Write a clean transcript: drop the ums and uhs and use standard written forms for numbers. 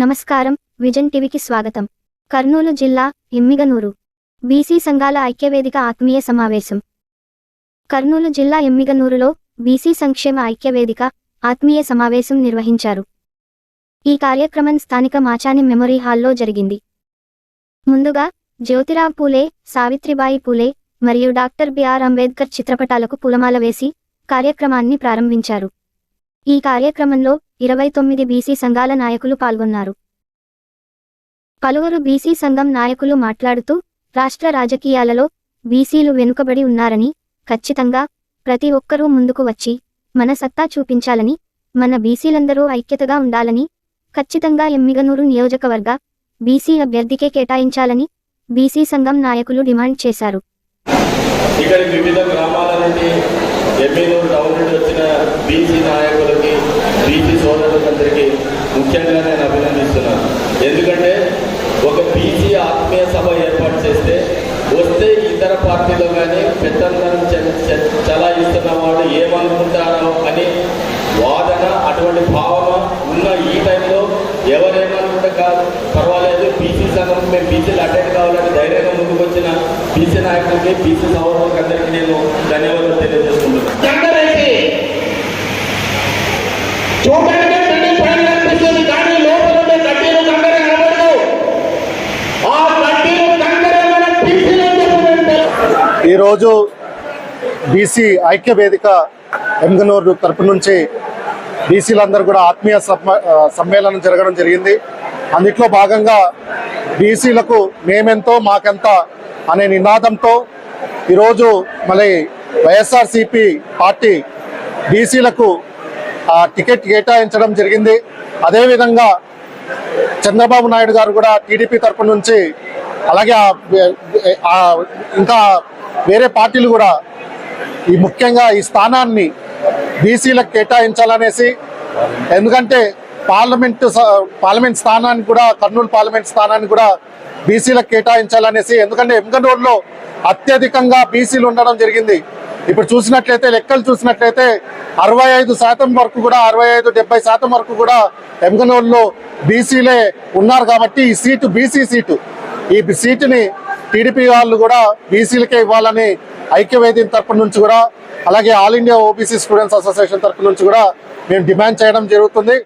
నమస్కారం, విజన్ టీవీకి స్వాగతం. కర్నూలు జిల్లా ఎమ్మిగనూరు బీసీ సంఘాల ఐక్యవేదిక ఆత్మీయ సమావేశం. కర్నూలు జిల్లా ఎమ్మిగనూరులో బీసీ సంక్షేమ ఐక్యవేదిక ఆత్మీయ సమావేశం నిర్వహించారు. ఈ కార్యక్రమం స్థానిక మాచాని మెమోరీ హాల్లో జరిగింది. ముందుగా జ్యోతిరావు పూలే, సావిత్రిబాయి పూలే మరియు డాక్టర్ బిఆర్ అంబేద్కర్ చిత్రపటాలకు పూలమాల వేసి కార్యక్రమాన్ని ప్రారంభించారు. ఈ కార్యక్రమంలో 29 బీసీ సంఘాల నాయకులు పాల్గొన్నారు. పలువురు బీసీ సంఘం నాయకులు మాట్లాడుతూ రాష్ట్ర రాజకీయాలలో బీసీలు వెనుకబడి ఉన్నారని, ఖచ్చితంగా ప్రతి ఒక్కరూ ముందుకు వచ్చి మన సత్తా చూపించాలని, మన బీసీలందరూ ఐక్యతగా ఉండాలని, ఖచ్చితంగా ఎమ్మిగనూరు నియోజకవర్గ బీసీ అభ్యర్థికే కేటాయించాలని బీసీ సంఘం నాయకులు డిమాండ్ చేశారు. ఇక్కడ వివిధ గ్రామాల నుండి ఎమ్మిగనూరు టౌన్ నుండి వచ్చిన బీసీ నాయకులకి, బీసీ సోదరులందరికీ ముఖ్యంగా నేను అభినందిస్తున్నాను. ఎందుకంటే ఒక బీసీ ఆత్మీయ సభ ఏర్పాటు చేస్తే వస్తే ఇతర పార్టీలో కానీ పెద్దలను చలాయిస్తున్న వాడు ఏమనుకుంటారో అని వాదన, అటువంటి భావన ఉన్న ఈ టైంలో ఎవరేమనుకుంటే కాదు పర్వాలేదు, బీసీ సంఘం మేము బీసీలు అటెండ్ కావాలని ధైర్యంగా ముందుకు వచ్చిన బీసీ నాయకులకి, బీసీ సోదరులకి అందరికీ నేను ధన్యవాదాలు తెలియజేస్తున్నాను. ఈరోజు బీసీ ఐక్య వేదిక ఎమ్మిగనూరు తరపు నుంచి బీసీలందరూ కూడా ఆత్మీయ సమ్మేళనం జరగడం జరిగింది. అందులో భాగంగా బీసీలకు మేమెంతో మాకెంత అనే నినాదంతో ఈరోజు మళ్ళీ వైఎస్ఆర్సీపీ పార్టీ బీసీలకు టికెట్ కేటాయించడం జరిగింది. అదేవిధంగా చంద్రబాబు నాయుడు గారు కూడా టీడీపీ తరపు నుంచి, అలాగే ఇంకా వేరే పార్టీలు కూడా ముఖ్యంగా ఈ స్థానాన్ని బీసీలకు కేటాయించాలనేసి, ఎందుకంటే పార్లమెంట్ స్థానాన్ని కూడా, కర్నూలు పార్లమెంట్ స్థానాన్ని కూడా బీసీలకు కేటాయించాలనేసి, ఎందుకంటే ఎమ్మిగనూరులో అత్యధికంగా బీసీలు ఉండడం జరిగింది. ఇప్పుడు చూసినట్లయితే లెక్కలు చూసినట్లయితే 65% వరకు కూడా, 65-70% వరకు కూడా ఎమ్మిగనూరులో బీసీలే ఉన్నారు. కాబట్టి ఈ సీటు బీసీ సీటు, ఈ సీటుని టీడీపీ వాళ్ళు కూడా బీసీలకే ఇవ్వాలని ఐక్యవేదిక తరపు నుంచి కూడా, అలాగే all India OBC students association తరపు నుంచి కూడా మేము డిమాండ్ చేయడం జరుగుతుంది.